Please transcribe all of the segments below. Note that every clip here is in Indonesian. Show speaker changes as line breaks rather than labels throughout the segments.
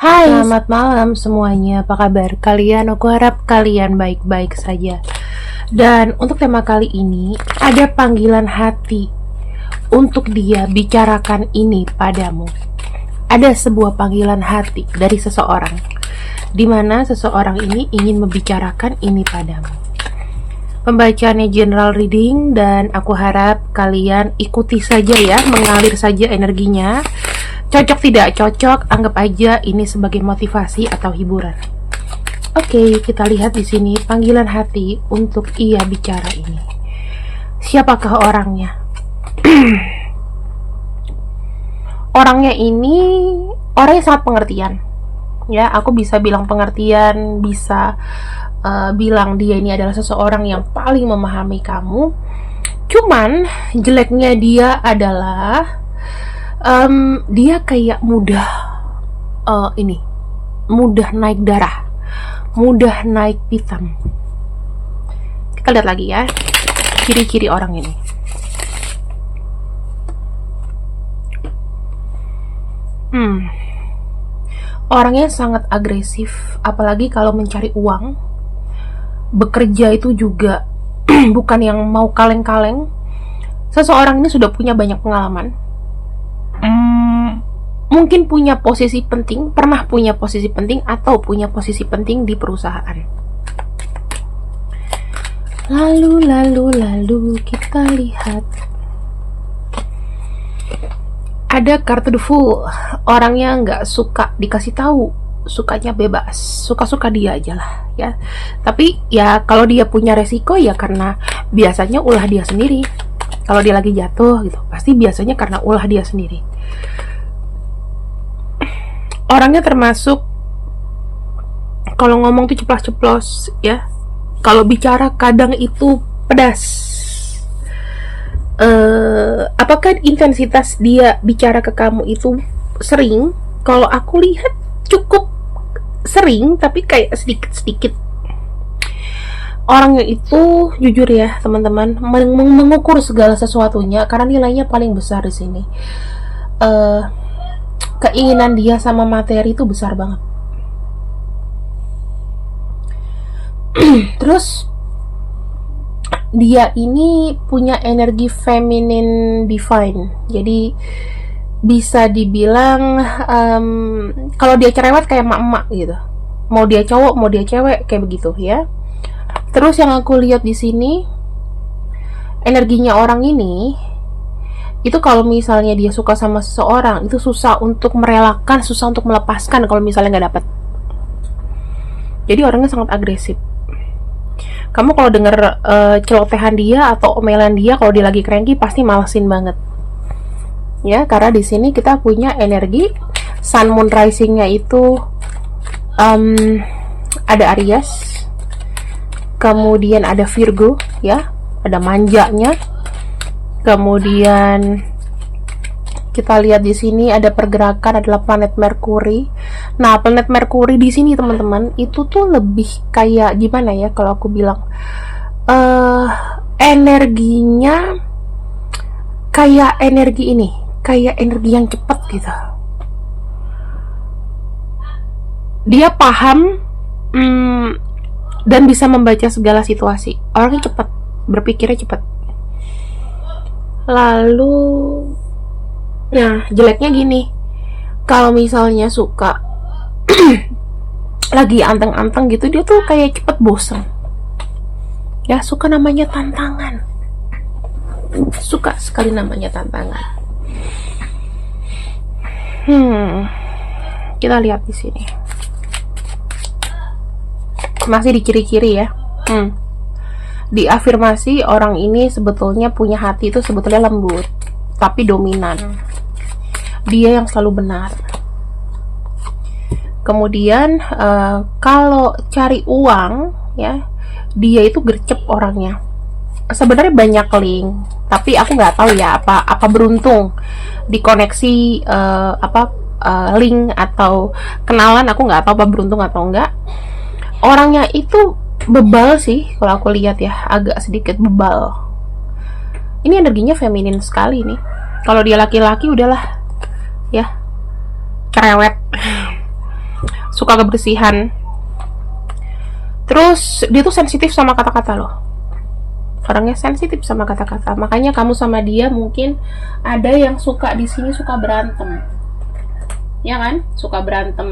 Hai,
Selamat malam semuanya, apa kabar kalian? Aku harap kalian baik-baik saja. Dan untuk tema kali ini, ada panggilan hati untuk dia bicarakan ini padamu. Ada sebuah panggilan hati dari seseorang, di mana seseorang ini ingin membicarakan ini padamu. Pembacaannya general reading dan aku harap kalian ikuti saja ya, mengalir saja energinya. Cocok tidak cocok, anggap aja ini sebagai motivasi atau hiburan. Oke, kita lihat di sini panggilan hati untuk ia bicara ini. Siapakah orangnya? Orangnya ini orangnya sangat pengertian. Ya, aku bisa bilang pengertian, bisa bilang dia ini adalah seseorang yang paling memahami kamu. Cuman jeleknya dia adalah dia kayak mudah mudah naik darah, mudah naik pitam. Kita lihat lagi ya ciri-ciri orang ini. Orangnya sangat agresif, apalagi kalau mencari uang. Bekerja itu juga bukan yang mau kaleng-kaleng. Seseorang ini sudah punya banyak pengalaman. Mungkin punya posisi penting, pernah punya posisi penting, atau punya posisi penting di perusahaan. Lalu kita lihat. Ada kartu the Fool. Orangnya nggak suka dikasih tahu, sukanya bebas, suka-suka dia aja lah ya. Tapi ya kalau dia punya resiko ya karena biasanya ulah dia sendiri. Kalau dia lagi jatuh gitu, pasti biasanya karena ulah dia sendiri. Orangnya termasuk kalau ngomong tuh ceplas-ceplos ya. Kalau bicara kadang itu pedas. Apakah intensitas dia bicara ke kamu itu sering? Kalau aku lihat cukup sering, tapi kayak sedikit-sedikit. Orangnya itu jujur ya teman-teman, mengukur segala sesuatunya karena nilainya paling besar di sini. Keinginan dia sama materi itu besar banget. Terus dia ini punya energi feminine divine. Jadi bisa dibilang kalau dia cerewet kayak emak-emak gitu. Mau dia cowok, mau dia cewek kayak begitu ya. Terus yang aku lihat di sini energinya orang ini itu kalau misalnya dia suka sama seseorang itu susah untuk merelakan, susah untuk melepaskan kalau misalnya nggak dapet. Jadi orangnya sangat agresif. Kamu kalau denger celotehan dia atau omelan dia kalau dia lagi cranky pasti malesin banget. Ya, karena di sini kita punya energi Sun Moon Rising-nya itu ada Aries, kemudian ada Virgo ya, ada manjanya. Kemudian kita lihat di sini ada pergerakan, adalah planet Merkuri. Nah, planet Merkuri di sini teman-teman itu tuh lebih kayak gimana ya kalau aku bilang energinya kayak energi ini, kayak energi yang cepat gitu. Dia paham dan bisa membaca segala situasi. Orangnya cepat, berpikirnya cepat. Lalu nah, jeleknya gini. Kalau misalnya suka lagi anteng-anteng gitu, dia tuh kayak cepet bosen. Ya, suka namanya tantangan. Suka sekali namanya tantangan. Kita lihat di sini. Masih di ciri-ciri ya. Di afirmasi orang ini sebetulnya punya hati itu sebetulnya lembut tapi dominan. Dia yang selalu benar. Kemudian kalau cari uang ya, dia itu gercep orangnya. Sebenarnya banyak link, tapi aku nggak tahu ya apa beruntung dikoneksi link atau kenalan, aku nggak tahu apa beruntung atau enggak. Orangnya itu bebal sih kalau aku lihat ya, agak sedikit bebal. Ini energinya feminin sekali nih. Kalau dia laki-laki udahlah ya, cerewet. suka kebersihan. Terus dia tuh sensitif sama kata-kata loh. Orangnya sensitif sama kata-kata. Makanya kamu sama dia mungkin ada yang suka di sini suka berantem. Ya kan? Suka berantem,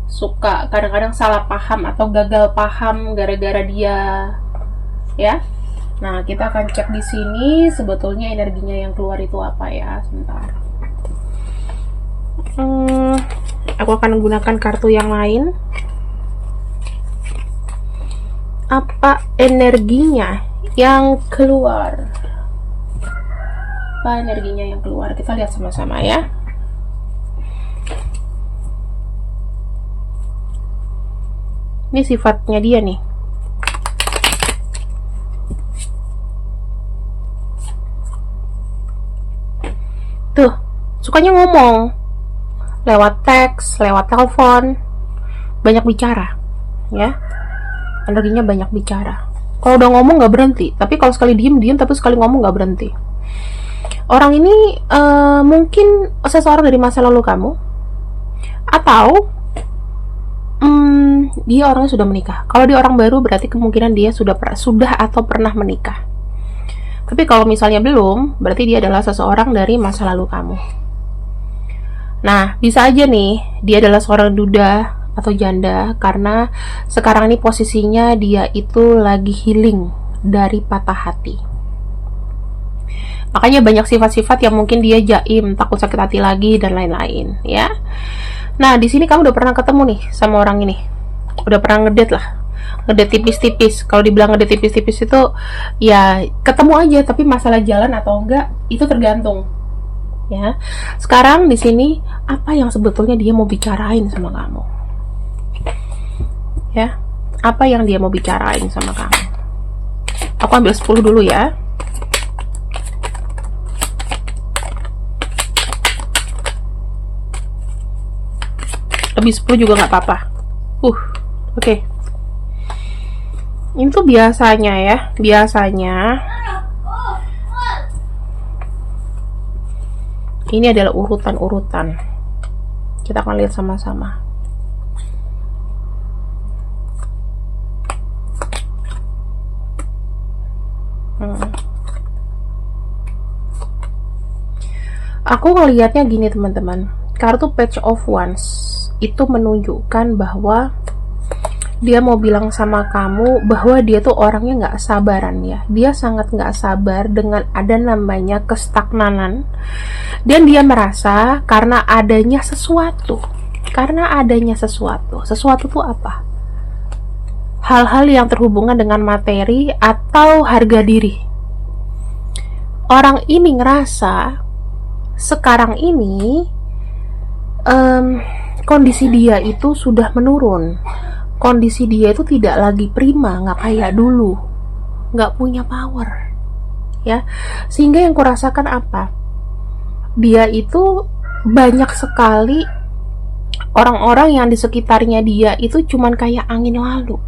suka kadang-kadang salah paham atau gagal paham gara-gara dia. Ya. Nah, kita akan cek di sini sebetulnya energinya yang keluar itu apa ya. Sebentar. Aku akan menggunakan kartu yang lain. Apa energinya yang keluar? Apa energinya yang keluar? Kita lihat sama-sama ya. Ini sifatnya dia nih. Tuh, sukanya ngomong. Lewat teks, lewat telepon. Banyak bicara. Ya. Energinya banyak bicara. Kalau udah ngomong nggak berhenti, tapi kalau sekali diem, tapi sekali ngomong nggak berhenti. Orang ini mungkin seseorang dari masa lalu kamu, atau dia orangnya sudah menikah. Kalau dia orang baru berarti kemungkinan dia sudah atau pernah menikah. Tapi kalau misalnya belum, berarti dia adalah seseorang dari masa lalu kamu. Nah, bisa aja nih dia adalah seorang duda atau janda, karena sekarang ini posisinya dia itu lagi healing dari patah hati. Makanya banyak sifat-sifat yang mungkin dia jaim, takut sakit hati lagi dan lain-lain ya. Nah, di sini kamu udah pernah ketemu nih sama orang ini. Udah pernah ngedate lah. Ngedate tipis-tipis. Kalau dibilang ngedate tipis-tipis itu ya ketemu aja, tapi masalah jalan atau enggak itu tergantung. Ya. Sekarang di sini apa yang sebetulnya dia mau bicarain sama kamu? Ya, apa yang dia mau bicarain sama kamu? Aku ambil 10 dulu ya. Lebih 10 juga nggak apa-apa. Oke. Ini tuh biasanya ya, ini adalah urutan-urutan. Kita akan lihat sama-sama. Aku ngelihatnya gini teman-teman, kartu Page of Wands itu menunjukkan bahwa dia mau bilang sama kamu bahwa dia tuh orangnya nggak sabaran ya. Dia sangat nggak sabar dengan ada namanya kestagnanan, dan dia merasa karena adanya sesuatu. Sesuatu tuh apa? Hal-hal yang terhubungan dengan materi atau harga diri. Orang ini ngerasa sekarang ini kondisi dia itu sudah menurun. Kondisi dia itu tidak lagi prima, nggak kayak dulu, nggak punya power ya. Sehingga yang kurasakan apa? Dia itu banyak sekali orang-orang yang di sekitarnya dia itu cuman kayak angin lalu.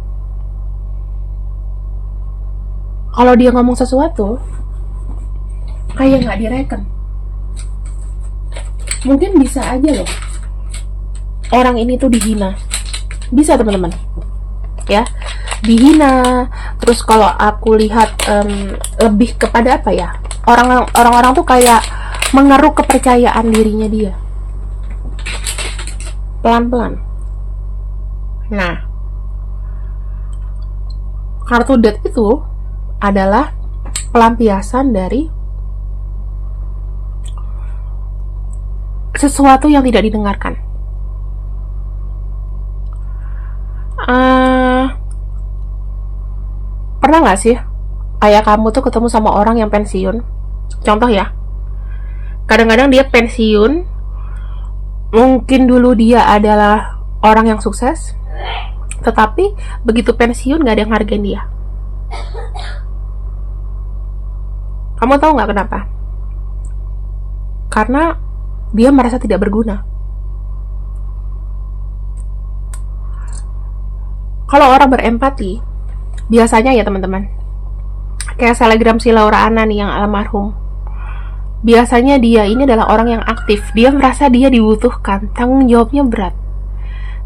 Kalau dia ngomong sesuatu kayak nggak direken. Mungkin bisa aja loh orang ini tuh dihina. Bisa teman-teman ya, dihina. Terus kalau aku lihat lebih kepada apa ya, orang-orang tuh kayak mengeruk kepercayaan dirinya dia pelan-pelan. Nah, kartu Death itu adalah pelampiasan dari sesuatu yang tidak didengarkan. Pernah gak sih ayah kamu tuh ketemu sama orang yang pensiun? Contoh ya, kadang-kadang dia pensiun, mungkin dulu dia adalah orang yang sukses, tetapi begitu pensiun gak ada yang hargain dia. Kamu tahu gak kenapa? Karena dia merasa tidak berguna. Kalau orang berempati, biasanya ya teman-teman, kayak selegram si Laura Anna nih yang almarhum, biasanya dia ini adalah orang yang aktif. Dia merasa dia dibutuhkan, tanggung jawabnya berat.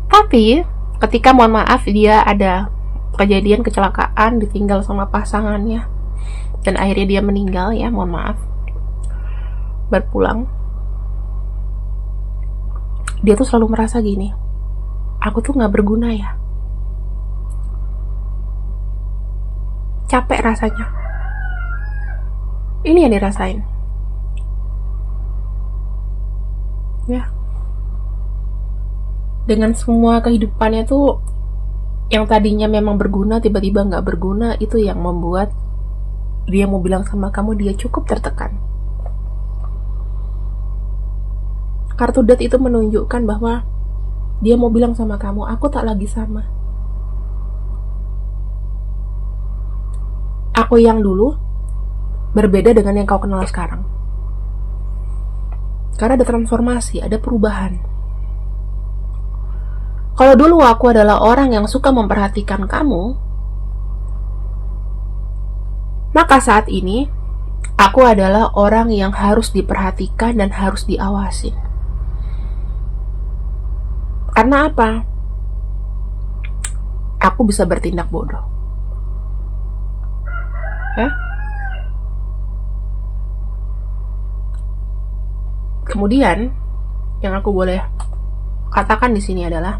Tapi ketika mohon maaf dia ada kejadian kecelakaan, ditinggal sama pasangannya dan akhirnya dia meninggal ya, mohon maaf, berpulang, dia tuh selalu merasa gini, aku tuh gak berguna ya, capek rasanya. Ini yang dirasain ya, dengan semua kehidupannya tuh yang tadinya memang berguna tiba-tiba gak berguna. Itu yang membuat dia mau bilang sama kamu dia cukup tertekan. Kartu Death itu menunjukkan bahwa dia mau bilang sama kamu, aku tak lagi sama. Aku yang dulu berbeda dengan yang kau kenal sekarang. Karena ada transformasi, ada perubahan. Kalau dulu aku adalah orang yang suka memperhatikan kamu, maka saat ini aku adalah orang yang harus diperhatikan dan harus diawasi. Karena apa? Aku bisa bertindak bodoh. Ya? Kemudian yang aku boleh katakan di sini adalah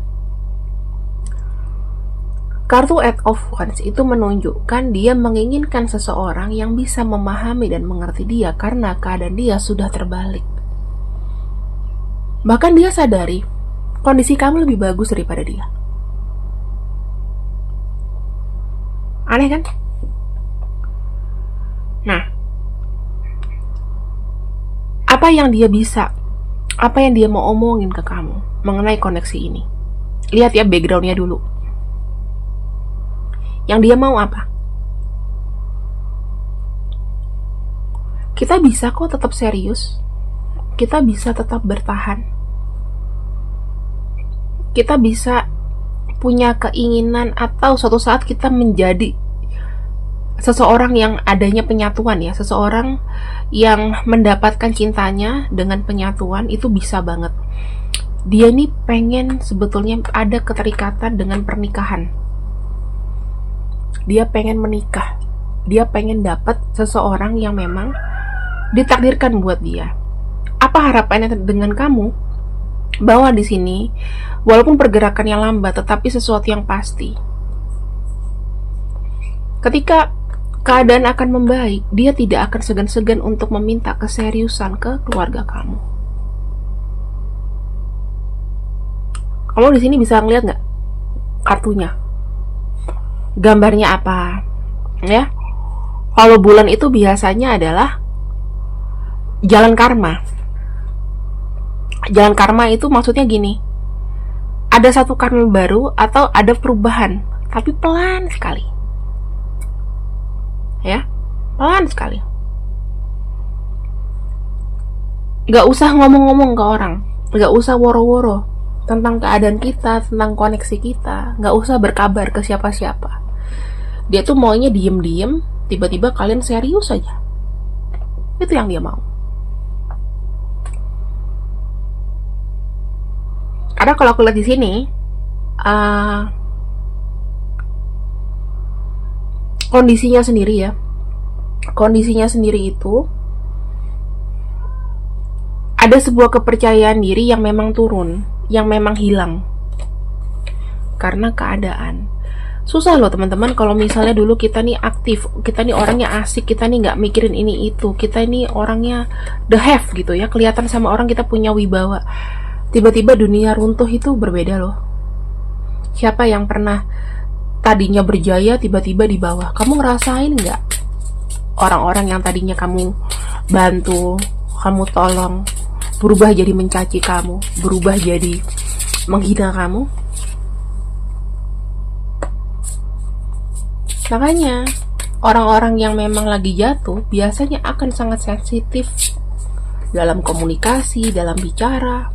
kartu Eight of Wands itu menunjukkan dia menginginkan seseorang yang bisa memahami dan mengerti dia karena keadaan dia sudah terbalik. Bahkan dia sadari kondisi kamu lebih bagus daripada dia. Aneh kan? Nah, apa yang dia bisa, apa yang dia mau omongin ke kamu mengenai koneksi ini? Lihat ya backgroundnya dulu. Yang dia mau apa? Kita bisa kok tetap serius. Kita bisa tetap bertahan. Kita bisa punya keinginan atau suatu saat kita menjadi seseorang yang adanya penyatuan ya. Seseorang yang mendapatkan cintanya dengan penyatuan itu bisa banget. Dia ini pengen sebetulnya ada keterikatan dengan pernikahan. Dia pengen menikah. Dia pengen dapat seseorang yang memang ditakdirkan buat dia. Apa harapannya dengan kamu? Bahwa di sini, walaupun pergerakannya lambat, tetapi sesuatu yang pasti. Ketika keadaan akan membaik, dia tidak akan segan-segan untuk meminta keseriusan ke keluarga kamu. Kamu di sini bisa ngeliat nggak kartunya? Gambarnya apa? Ya, kalau bulan itu biasanya adalah jalan karma. Jalan karma itu maksudnya gini, ada satu karma baru atau ada perubahan, tapi pelan sekali. Ya, pelan sekali. Gak usah ngomong-ngomong ke orang, gak usah woro-woro tentang keadaan kita, tentang koneksi kita. Gak usah berkabar ke siapa-siapa. Dia tuh maunya diem-diem, tiba-tiba kalian serius aja. Itu yang dia mau. Karena kalau aku lihat di sini, kondisinya sendiri ya, kondisinya sendiri itu ada sebuah kepercayaan diri yang memang turun, yang memang hilang karena keadaan. Susah loh teman-teman kalau misalnya dulu kita nih aktif, kita nih orangnya asik, kita nih nggak mikirin ini itu, kita nih orangnya the have gitu ya, kelihatan sama orang kita punya wibawa. Tiba-tiba dunia runtuh itu berbeda loh. Siapa yang pernah tadinya berjaya tiba-tiba di bawah? Kamu ngerasain nggak? Orang-orang yang tadinya kamu bantu, kamu tolong, berubah jadi mencaci kamu, berubah jadi menghina kamu. Makanya orang-orang yang memang lagi jatuh biasanya akan sangat sensitif dalam komunikasi, dalam bicara.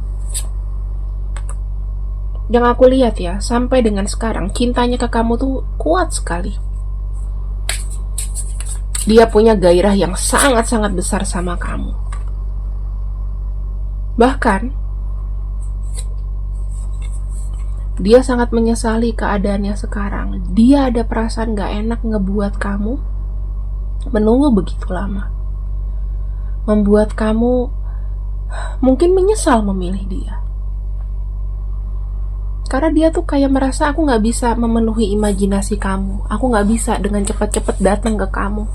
Yang aku lihat ya, sampai dengan sekarang cintanya ke kamu tuh kuat sekali. Dia punya gairah yang sangat-sangat besar sama kamu. Bahkan Dia sangat menyesali keadaannya sekarang. Dia ada perasaan gak enak ngebuat kamu menunggu begitu lama, membuat kamu mungkin menyesal memilih dia. Karena dia tuh kayak merasa aku gak bisa memenuhi imajinasi kamu, aku gak bisa dengan cepat-cepat datang ke kamu.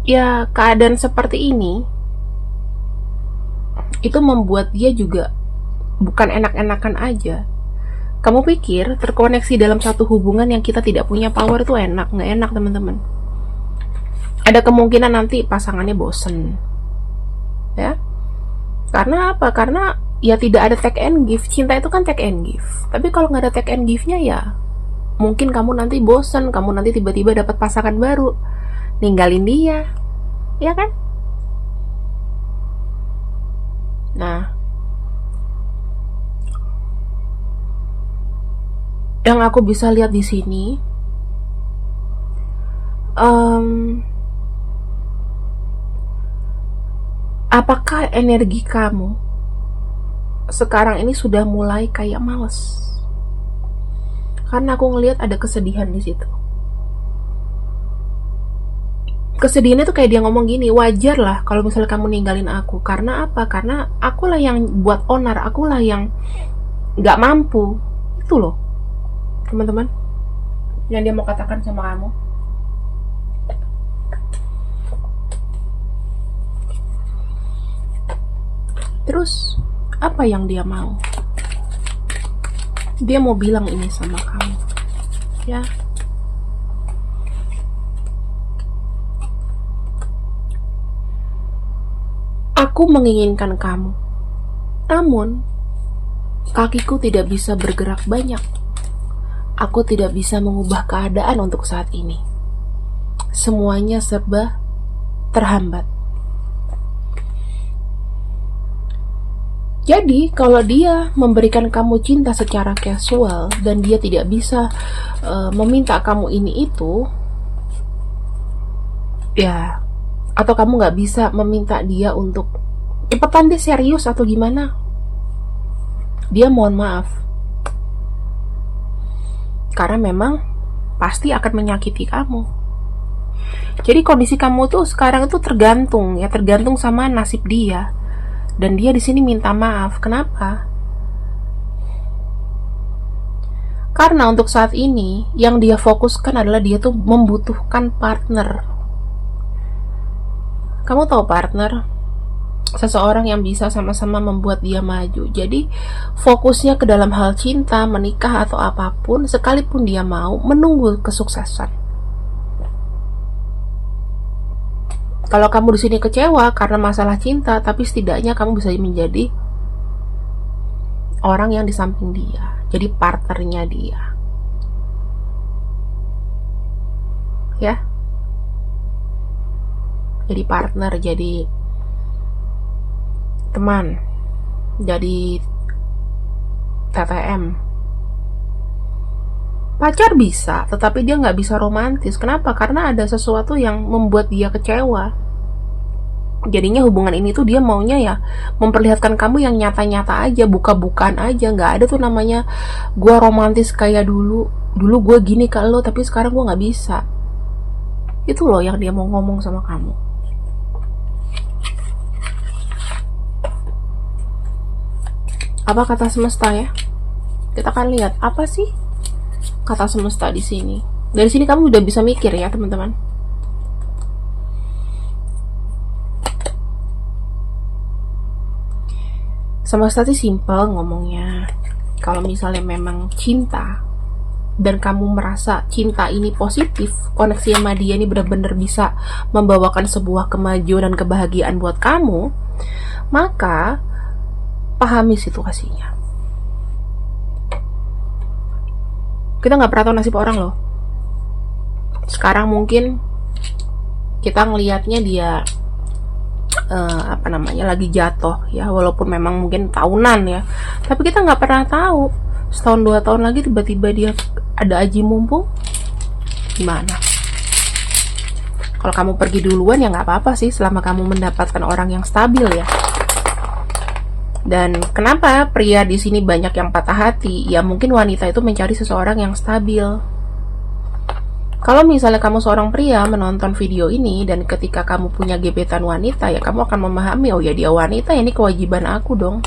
Ya, keadaan seperti ini itu membuat dia juga bukan enak-enakan aja. Kamu pikir terkoneksi dalam satu hubungan yang kita tidak punya power itu enak? Nggak enak, teman-teman. Ada kemungkinan nanti pasangannya bosen, ya. Karena apa? Karena ya tidak ada take and give. Cinta itu kan take and give. Tapi kalau nggak ada take and give-nya ya mungkin kamu nanti bosen, kamu nanti tiba-tiba dapat pasangan baru, ninggalin dia, ya kan? Nah, yang aku bisa lihat di sini, apakah energi kamu sekarang ini sudah mulai kayak males? Karena aku ngelihat ada kesedihan di situ. Kesedihannya tuh kayak dia ngomong gini, wajar lah kalau misalnya kamu ninggalin aku. Karena apa? Karena akulah yang buat onar, akulah yang gak mampu. Itu loh, teman-teman, yang dia mau katakan sama kamu. Terus apa yang dia mau? Dia mau bilang ini sama kamu, ya. Aku menginginkan kamu, namun kakiku tidak bisa bergerak banyak. Aku tidak bisa mengubah keadaan untuk saat ini. Semuanya serba terhambat. Jadi, kalau dia memberikan kamu cinta secara casual dan dia tidak bisa meminta kamu ini itu, ya, atau kamu nggak bisa meminta dia untuk cepetan deh serius atau gimana, dia mohon maaf. Karena memang pasti akan menyakiti kamu. Jadi kondisi kamu tuh sekarang itu tergantung sama nasib dia. Dan dia di sini minta maaf. Kenapa? Karena untuk saat ini yang dia fokuskan adalah dia tuh membutuhkan partner. Kamu tahu partner? Seseorang yang bisa sama-sama membuat dia maju. Jadi fokusnya ke dalam hal cinta, menikah atau apapun, sekalipun dia mau menunggu kesuksesan. Kalau kamu di sini kecewa karena masalah cinta, tapi setidaknya kamu bisa menjadi orang yang di samping dia, jadi partnernya dia, ya. Jadi partner, jadi teman, jadi TTM. Pacar bisa, tetapi dia nggak bisa romantis. Kenapa? Karena ada sesuatu yang membuat dia kecewa. Jadinya hubungan ini tuh dia maunya ya memperlihatkan kamu yang nyata-nyata aja, buka-bukaan aja. Nggak ada tuh namanya gue romantis kayak dulu. Dulu gue gini ke lo, tapi sekarang gue nggak bisa. Itu loh yang dia mau ngomong sama kamu. Apa kata semesta ya? Kita akan lihat apa sih kata semesta di sini. Dari sini kamu udah bisa mikir ya, teman-teman. Semesta sih simple ngomongnya. Kalau misalnya memang cinta dan kamu merasa cinta ini positif, koneksi sama dia ini benar-benar bisa membawakan sebuah kemajuan dan kebahagiaan buat kamu, maka pahami situasinya. Kita nggak pernah tahu nasib orang loh. Sekarang mungkin kita ngelihatnya dia lagi jatuh ya, walaupun memang mungkin tahunan ya, tapi kita nggak pernah tahu setahun 2 tahun lagi tiba-tiba dia ada aji mumpung gimana. Kalau kamu pergi duluan ya nggak apa-apa sih, selama kamu mendapatkan orang yang stabil ya. Dan kenapa pria di sini banyak yang patah hati? Ya mungkin wanita itu mencari seseorang yang stabil. Kalau misalnya kamu seorang pria menonton video ini dan ketika kamu punya gebetan wanita, ya kamu akan memahami, oh ya dia wanita, ini kewajiban aku dong.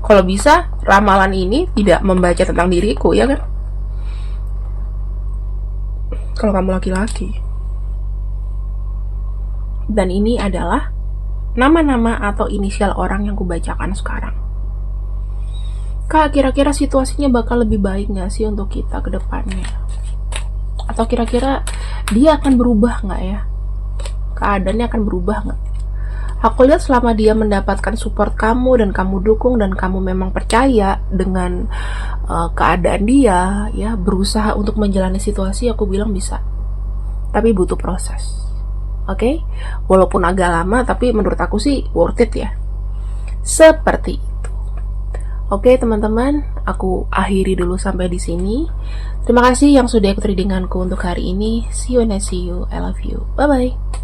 Kalau bisa, ramalan ini tidak membaca tentang diriku, ya kan? Kalau kamu laki-laki. Dan ini adalah nama-nama atau inisial orang yang kubacakan sekarang. Kak, kira-kira situasinya bakal lebih baik gak sih untuk kita ke depannya? Atau kira-kira dia akan berubah gak ya? Keadaannya akan berubah gak? Aku lihat selama dia mendapatkan support kamu dan kamu dukung dan kamu memang percaya dengan keadaan dia, ya berusaha untuk menjalani situasi, aku bilang bisa. Tapi butuh proses. Oke? Walaupun agak lama, tapi menurut aku sih worth it ya. Seperti itu. Oke teman-teman, aku akhiri dulu sampai di sini. Terima kasih yang sudah ikut readinganku untuk hari ini. See you and I see you. I love you. Bye bye.